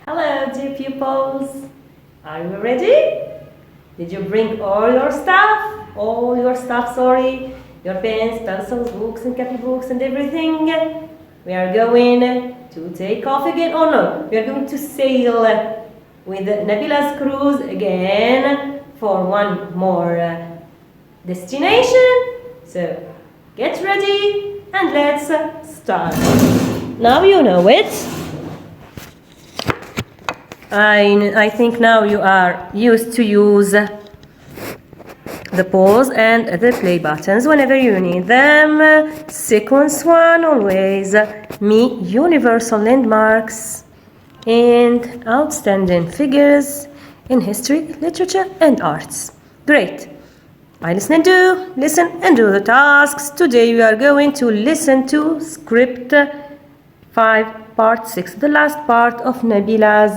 Hello, dear pupils. Are you ready? Did you bring all your stuff? Sorry. Your pens, pencils, books, and copybooks, and everything. We are going to take off again. Oh no, we are going to sail with Nabila's cruise again for one more destination. So get ready and let's start. Now you know it. I think now you are used to use the pause and the play buttons whenever you need them. Sequence 1, always me universal landmarks and outstanding figures in history, literature, and arts. Great. I listen and do the tasks. Today we are going to listen to script 5, part 6, the last part of Nabila's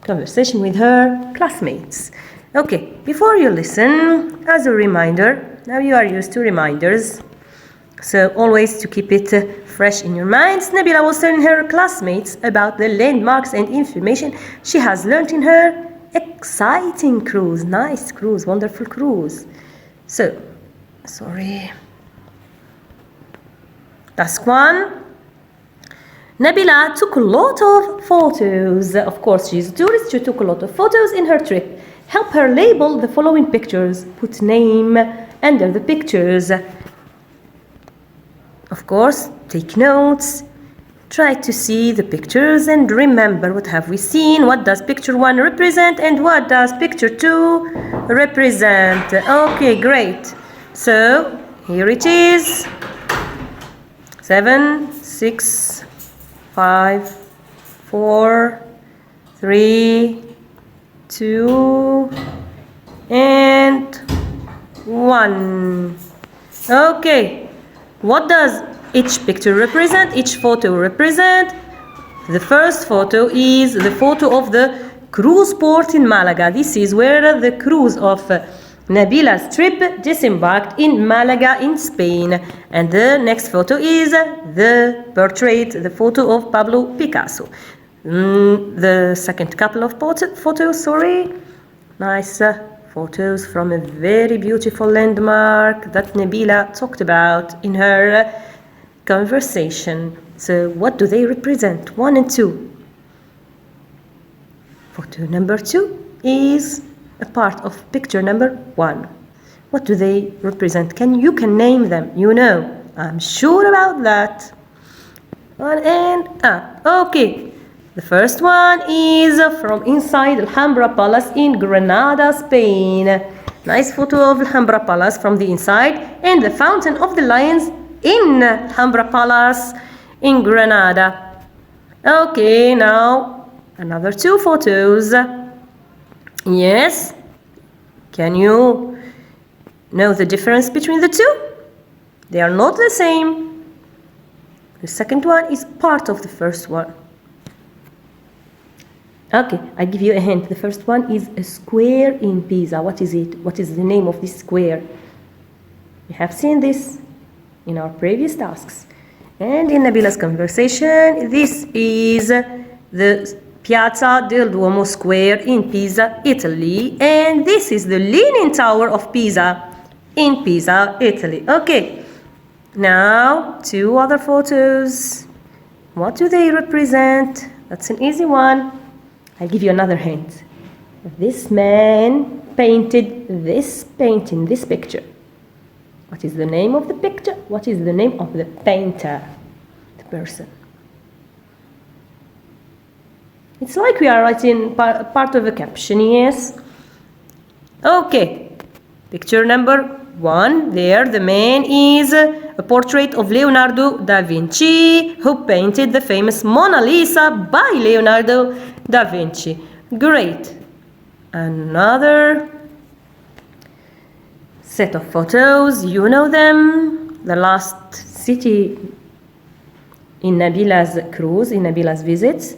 conversation with her classmates. Okay, before you listen, as a reminder, now you are used to reminders, so always to keep it fresh in your minds, Nabila was telling her classmates about the landmarks and information she has learned in her exciting cruise, nice cruise, wonderful cruise. So, task 1. Nabila took a lot of photos. Of course, she's a tourist. She took a lot of photos in her trip. Help her label the following pictures. Put name under the pictures. Of course, take notes. Try to see the pictures and remember what have we seen. What does picture 1 represent and what does picture 2 represent? Okay, great. So, here it is. 7, 6, 5, 4, 3, 2, and 1. Okay, what does each picture represent? Each photo represent? The first photo is the photo of the cruise port in Malaga. This is where the cruise of Nabila's trip disembarked in Malaga in Spain. And the next photo is the portrait, the photo of Pablo Picasso. The second couple of photos, nice photos from a very beautiful landmark that Nabila talked about in her conversation. So what do they represent? 1 and 2. Photo number 2 is a part of picture number 1. What do they represent? You can name them, you know. I'm sure about that. 1 and up. Okay. The first one is from inside Alhambra Palace in Granada, Spain. Nice photo of Alhambra Palace from the inside and the Fountain of the Lions in Alhambra Palace in Granada. Okay, now another 2 photos. Yes? Can you know the difference between the 2? They are not the same. The second one is part of the first one. Okay, I give you a hint. The first one is a square in Pisa. What is it? What is the name of this square? We have seen this in our previous tasks. And in Nabila's conversation, this is the Piazza del Duomo Square in Pisa, Italy. And this is the Leaning Tower of Pisa in Pisa, Italy. Okay, now 2 other photos. What do they represent? That's an easy one. I'll give you another hint. This man painted this painting, this picture. What is the name of the picture? What is the name of the painter, the person? It's like we are writing part of a caption, yes? Okay, picture number 1. There, the man is a portrait of Leonardo da Vinci, who painted the famous Mona Lisa by Leonardo da Vinci. Great. Another set of photos, you know them. The last city in Nabila's cruise, in Nabila's visit.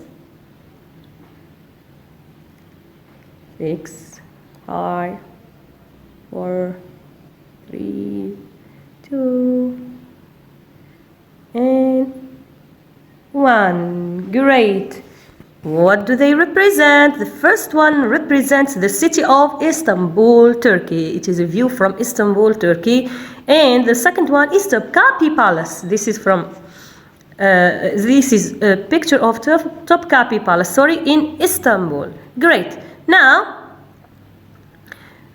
6, 5, 4, 3, 2, and one. Great. What do they represent? The first one represents the city of Istanbul, Turkey. It is a view from Istanbul, Turkey. And the second one is Topkapi Palace. This is a picture of Topkapi Palace, in Istanbul. Great. Now,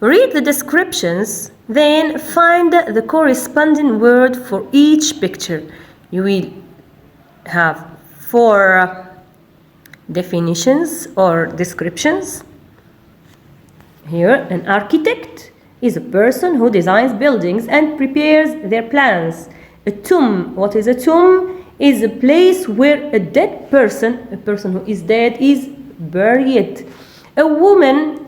read the descriptions, then find the corresponding word for each picture. You will have 4 definitions or descriptions. Here, an architect is a person who designs buildings and prepares their plans. A tomb, what is a tomb? Is a place where a dead person, a person who is dead, is buried. A woman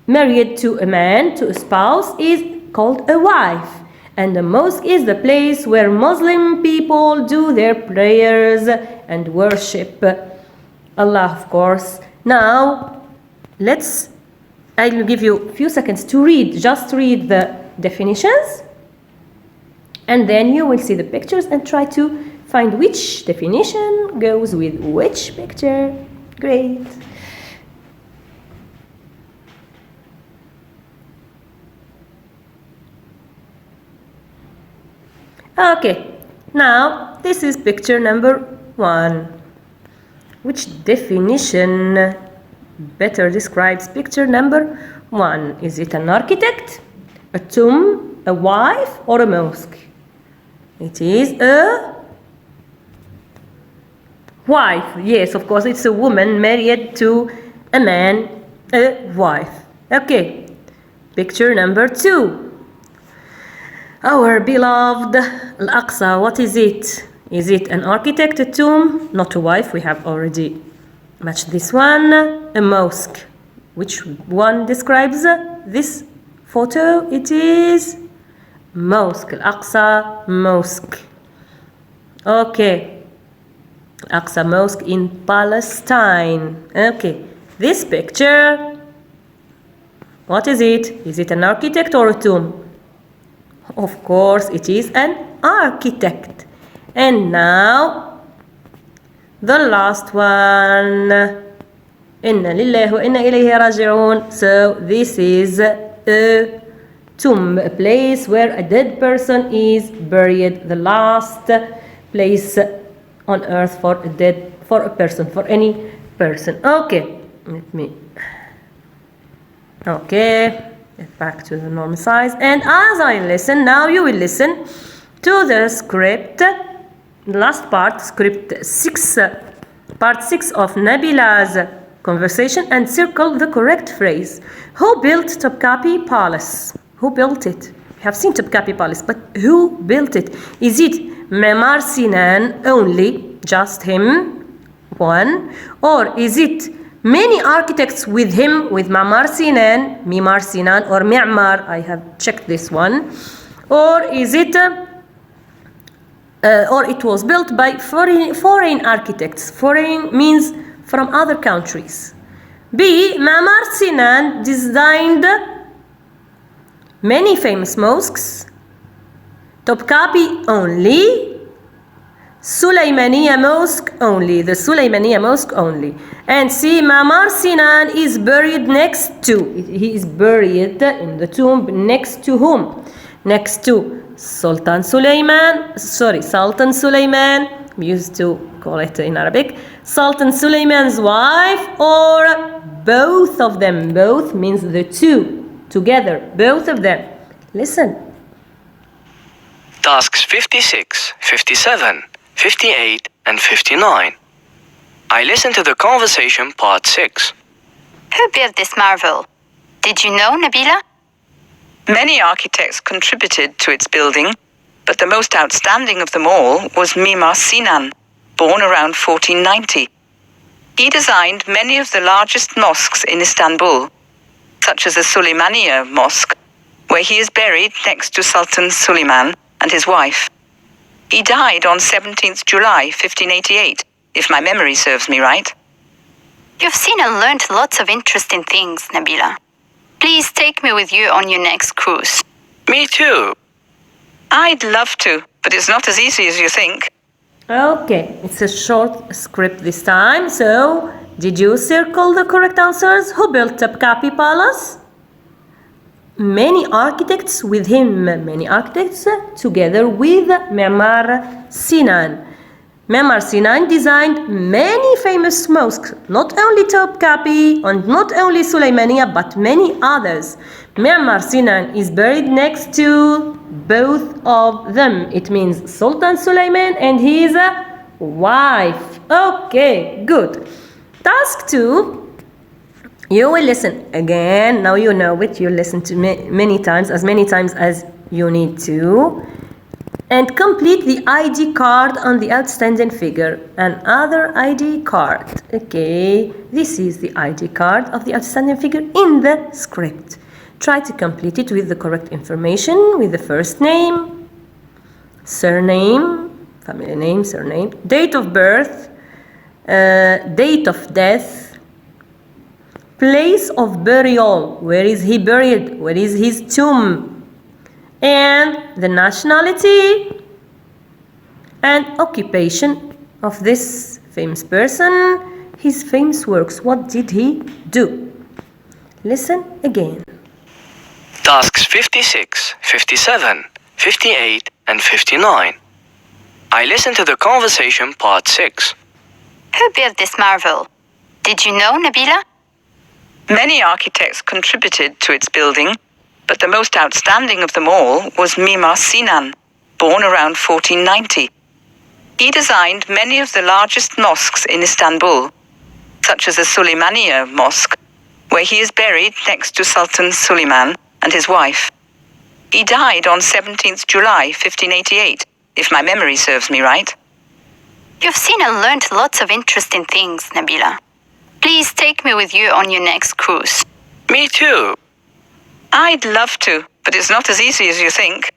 married to a man, to a spouse, is called a wife. And a mosque is the place where Muslim people do their prayers and worship Allah, of course. Now, I will give you a few seconds to read. Just read the definitions. And then you will see the pictures and try to find which definition goes with which picture. Great. Okay, now this is picture number 1. Which definition better describes picture number 1? Is it an architect, a tomb, a wife, or a mosque? It is a wife. Yes, of course, it's a woman married to a man, a wife. Okay, picture number 2. Our beloved Al-Aqsa, what is it? Is it an architect, a tomb? Not a wife, we have already matched this one. A mosque. Which one describes this photo? It is mosque. Al-Aqsa Mosque. Okay. Al-Aqsa Mosque in Palestine. Okay. This picture, what is it? Is it an architect or a tomb? Of course, it is an architect. And now, the last one. Inna lillahi wa inna ilayhi raji'un. So, this is a tomb, a place where a dead person is buried. The last place on earth for a person, for any person. Okay, get back to the normal size. And as I listen, now you will listen to the script. Last part, script 6, part 6 of Nabila's conversation, and circle the correct phrase. Who built Topkapi Palace? Who built it? We have seen Topkapi Palace, but who built it? Is it Mimar Sinan only, just him, one? Or is it many architects with him, with Mimar Sinan, or Mi'mar? I have checked this one. Or is it or it was built by foreign architects. Foreign means from other countries. B. Mimar Sinan designed many famous mosques. Topkapi only. Sulaymaniya Mosque only. The Sulaymaniya Mosque only. And C. Mimar Sinan is buried next to. He is buried in the tomb next to whom? Next to Sultan Suleiman. We used to call it in Arabic. Sultan Suleiman's wife, or both of them. Both means the two. Together. Both of them. Listen. Tasks 56, 57, 58, and 59. I listened to the conversation part 6. Who built this marvel? Did you know, Nabila? Many architects contributed to its building, but the most outstanding of them all was Mimar Sinan, born around 1490. He designed many of the largest mosques in Istanbul, such as the Suleymaniye Mosque, where he is buried next to Sultan Suleiman and his wife. He died on 17th July 1588, if my memory serves me right. You've seen and learned lots of interesting things, Nabila. Please take me with you on your next cruise. Me too. I'd love to, but it's not as easy as you think. Okay, it's a short script this time. So, did you circle the correct answers? Who built Topkapi Palace? Many architects with him. Many architects together with Ma'mar Sinan. Ma'mar Sinan designed many famous mosques, not only Topkapi and not only Sulaymaniya, but many others. Ma'mar Sinan is buried next to both of them. It means Sultan Sulayman and his wife. Okay, good. Task 2. You will listen again. Now you know it. You listen to many times as you need to. And complete the ID card on the outstanding figure. Another ID card. Okay, this is the ID card of the outstanding figure in the script. Try to complete it with the correct information, with the first name, surname, family name, surname, date of birth, date of death, place of burial, where is he buried, where is his tomb, and the nationality and occupation of this famous person, his famous works, what did he do? Listen again. Tasks 56, 57, 58, and 59. I listened to the conversation part 6. Who built this marvel? Did you know, Nabila? Many architects contributed to its building, but the most outstanding of them all was Mimar Sinan, born around 1490. He designed many of the largest mosques in Istanbul, such as the Suleymaniye Mosque, where he is buried next to Sultan Suleiman and his wife. He died on 17th July 1588, if my memory serves me right. You've seen and learned lots of interesting things, Nabila. Please take me with you on your next cruise. Me too. I'd love to, but it's not as easy as you think.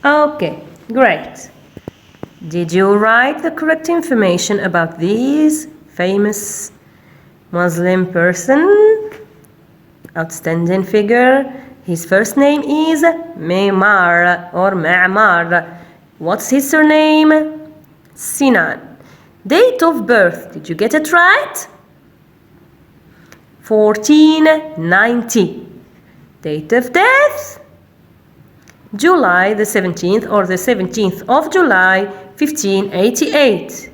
Okay, great. Did you write the correct information about this famous Muslim person? Outstanding figure. His first name is Ma'mar or Ma'mar. What's his surname? Sinan. Date of birth. Did you get it right? 1490. Date of death? July the 17th or the 17th of July 1588.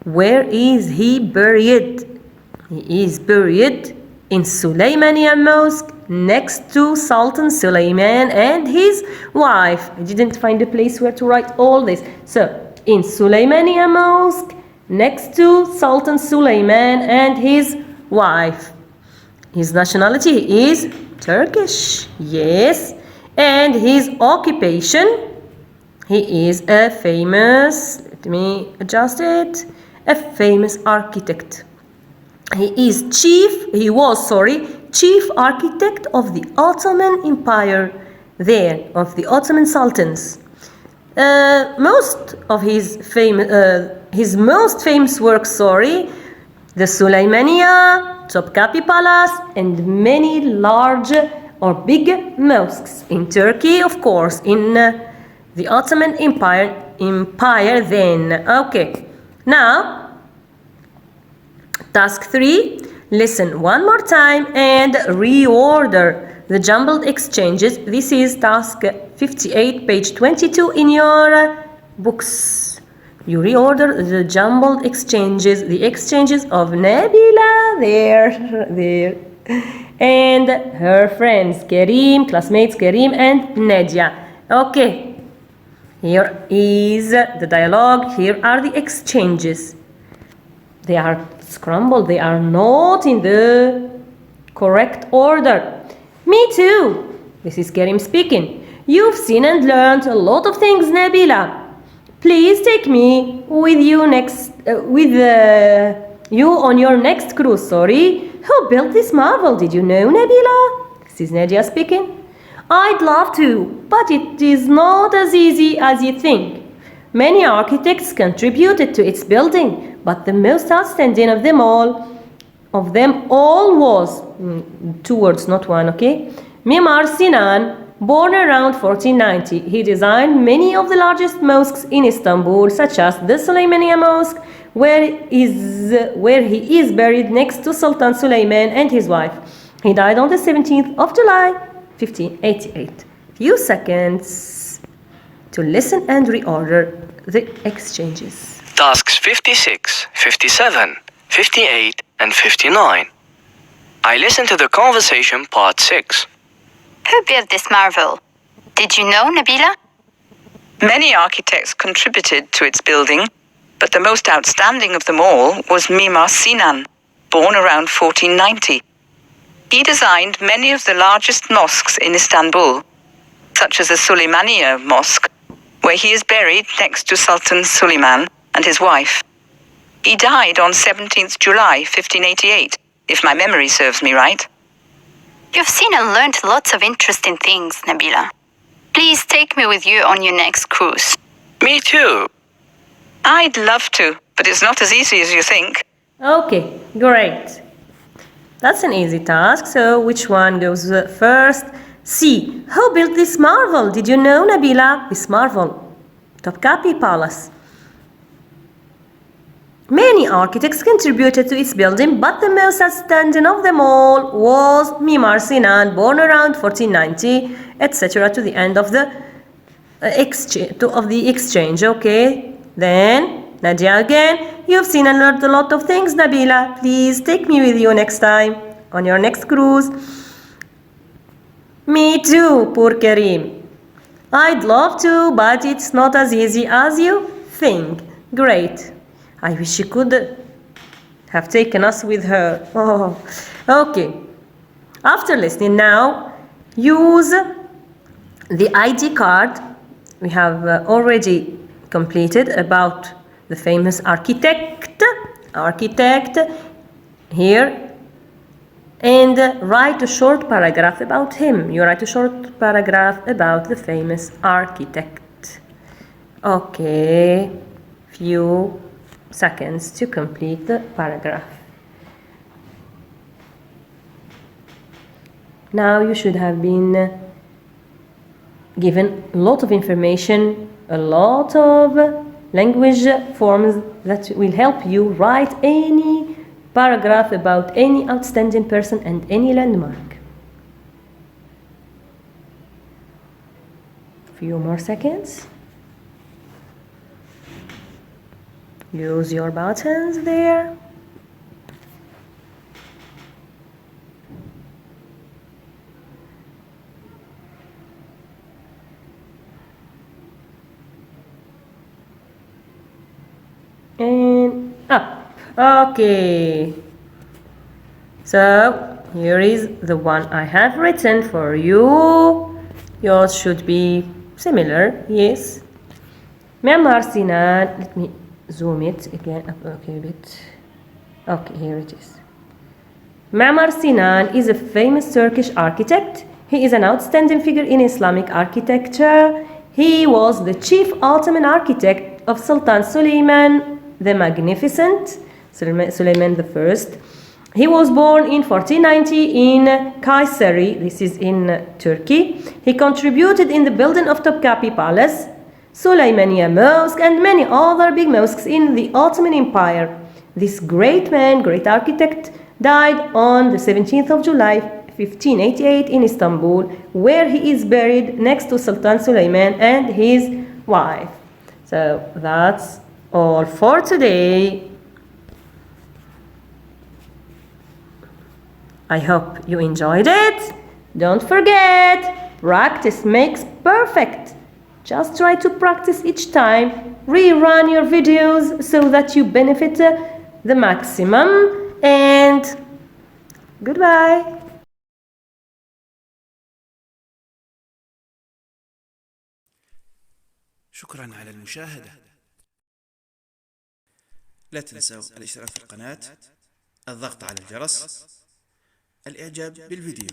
Where is he buried? He is buried in Sulaymaniya Mosque next to Sultan Suleiman and his wife. I didn't find a place where to write all this. So, in Sulaymaniya Mosque next to Sultan Suleiman and his wife. His nationality is Turkish. Yes. And his occupation, he is a famous, let me adjust it, a famous architect. He was chief architect of the Ottoman Empire there, of the Ottoman Sultans. Most of his most famous works, the Sulaymaniya, Topkapi Palace, and many large or big mosques in Turkey, of course, in the Ottoman Empire then. Okay, now task 3. Listen one more time and reorder the jumbled exchanges. This is task 58, page 22 in your books. You reorder the jumbled exchanges, the exchanges of Nabila there, and her friends, Karim, classmates Karim and Nadia. Okay, here is the dialogue, here are the exchanges. They are scrambled, they are not in the correct order. Me too. This is Karim speaking. You've seen and learned a lot of things, Nabila. Please take me with you you on your next cruise. Who built this marvel? Did you know, Nabila? This is Nadia speaking. I'd love to, but it is not as easy as you think. Many architects contributed to its building, but the most outstanding of them all was, 2 words, not one, okay? Mimar Sinan, Born around 1490, he designed many of the largest mosques in Istanbul, such as the Süleymaniye Mosque, where he is buried next to Sultan Süleyman and his wife. He died on the 17th of July, 1588. Few seconds to listen and reorder the exchanges. Tasks 56, 57, 58, and 59. I listened to the conversation part 6. Who built this marvel? Did you know, Nabila? Many architects contributed to its building, but the most outstanding of them all was Mimar Sinan, born around 1490. He designed many of the largest mosques in Istanbul, such as the Süleymaniye Mosque, where he is buried next to Sultan Süleyman and his wife. He died on 17th July 1588, if my memory serves me right. You've seen and learned lots of interesting things, Nabila. Please take me with you on your next cruise. Me too. I'd love to, but it's not as easy as you think. Okay, great. That's an easy task, so which one goes first? C. Who built this marvel? Did you know, Nabila? This marvel, Topkapi Palace. Many architects contributed to its building, but the most outstanding of them all was Mimar Sinan, born around 1490, etc. to the end of the exchange. Okay, then Nadia again. You've seen and learned a lot of things, Nabila. Please take me with you next time on your next cruise. Me too, poor Karim. I'd love to, but it's not as easy as you think. Great. I wish she could have taken us with her. Oh, okay. After listening now, use the ID card we have already completed about the famous architect here, and write a short paragraph about him. You write a short paragraph about the famous architect. Okay, few seconds to complete the paragraph. Now you should have been given a lot of information, a lot of language forms that will help you write any paragraph about any outstanding person and any landmark. Few more seconds. Use your buttons there. And up. Okay. So here is the one I have written for you. Yours should be similar. Yes. Mimar Sinan. Let me zoom it again up. Okay, a bit. Okay, here it is. Mimar Sinan is a famous Turkish architect. He is an outstanding figure in Islamic architecture. He was the chief Ottoman architect of Sultan Süleyman the Magnificent, Süleyman I. He was born in 1490 in Kayseri, this is in Turkey. He contributed in the building of Topkapi Palace, Süleymaniye Mosque, and many other big mosques in the Ottoman Empire. This great man, great architect, died on the 17th of July 1588 in Istanbul, where he is buried next to Sultan Süleyman and his wife. So that's all for today. I hope you enjoyed it. Don't forget, practice makes perfect. Just try to practice each time. Rerun your videos so that you benefit the maximum. And goodbye. شكرا على المشاهدة. لا تنسوا الاشتراك في القناة، الضغط على الجرس، الإعجاب بالفيديو.